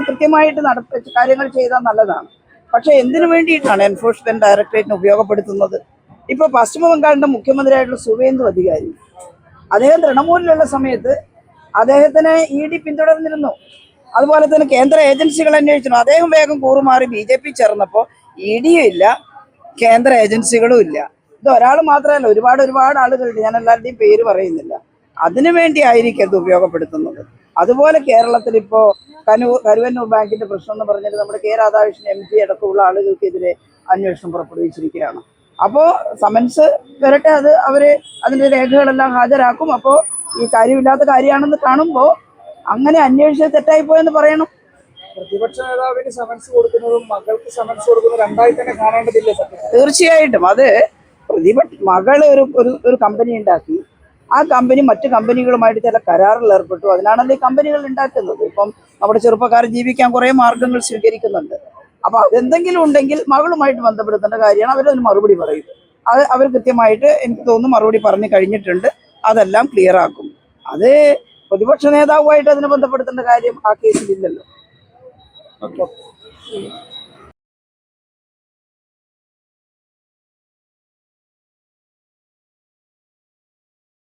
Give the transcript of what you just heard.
കൃത്യമായിട്ട് കാര്യങ്ങൾ ചെയ്താൽ നല്ലതാണ്. പക്ഷെ എന്തിനു വേണ്ടിയിട്ടാണ് എൻഫോഴ്സ്മെന്റ് ഡയറക്ടറേറ്റിനെ ഉപയോഗപ്പെടുത്തുന്നത്? ഇപ്പോൾ പശ്ചിമ ബംഗാളിന്റെ മുഖ്യമന്ത്രിയായിട്ടുള്ള സുവേന്ദു അധികാരി, അദ്ദേഹം തൃണമൂലിലുള്ള സമയത്ത് അദ്ദേഹത്തിനെ ED പിന്തുടർന്നിരുന്നു. അതുപോലെ തന്നെ കേന്ദ്ര ഏജൻസികൾ അന്വേഷിച്ചിരുന്നു. അദ്ദേഹം വേഗം കൂറുമാറി BJP ചേർന്നപ്പോൾ EDയും ഇല്ല, കേന്ദ്ര ഏജൻസികളും ഇല്ല. ഇത് ഒരാൾ മാത്രമല്ല, ഒരുപാട് ആളുകളുണ്ട്. ഞാൻ എല്ലാവരുടെയും പേര് പറയുന്നില്ല. അതിനുവേണ്ടി ആയിരിക്കും ഇത് ഉപയോഗപ്പെടുത്തുന്നത്. അതുപോലെ കേരളത്തിൽ ഇപ്പോൾ കരുവന്നൂർ ബാങ്കിന്റെ പ്രശ്നം എന്ന് പറഞ്ഞിട്ട് നമ്മുടെ K. രാധാകൃഷ്ണൻ MP അടക്കമുള്ള ആളുകൾക്കെതിരെ അന്വേഷണം പുറപ്പെടുവിച്ചിരിക്കുകയാണ്. അപ്പോൾ സമൻസ് വരട്ടെ, അവര് അതിന്റെ രേഖകളെല്ലാം ഹാജരാക്കും. അപ്പോൾ ഈ കാര്യമില്ലാത്ത കാര്യമാണെന്ന് കാണുമ്പോൾ അങ്ങനെ അന്വേഷിച്ച് തെറ്റായിപ്പോയെന്ന് പറയണം. പ്രതിപക്ഷ നേതാവിന് സമൻസ് കൊടുക്കുന്നതും മകൾക്ക് സമൻസ് കൊടുക്കുന്നതും രണ്ടായി തന്നെ കാണേണ്ടതില്ല. തീർച്ചയായിട്ടും അത് മകള് ഒരു കമ്പനി ഉണ്ടാക്കി, ആ കമ്പനി മറ്റു കമ്പനികളുമായിട്ട് ചില കരാറിൽ ഏർപ്പെട്ടു. അതിനാണല്ലോ ഈ കമ്പനികൾ ഉണ്ടാക്കുന്നത്. ഇപ്പം നമ്മുടെ ചെറുപ്പക്കാർ ജീവിക്കാൻ കുറേ മാർഗങ്ങൾ സ്വീകരിക്കുന്നുണ്ട്. അപ്പൊ അതെന്തെങ്കിലും ഉണ്ടെങ്കിൽ മകളുമായിട്ട് ബന്ധപ്പെടുത്തേണ്ട കാര്യമാണ്. അവരതിന് മറുപടി പറയും. അവർ കൃത്യമായിട്ട് എനിക്ക് തോന്നുന്നു മറുപടി പറഞ്ഞു കഴിഞ്ഞിട്ടുണ്ട്. അതെല്ലാം ക്ലിയർ ആക്കും. അത് പ്രതിപക്ഷ നേതാവുമായിട്ട് അതിനെ ബന്ധപ്പെടുത്തേണ്ട കാര്യം ആ കേസിലില്ലല്ലോ. ഓക്കെ.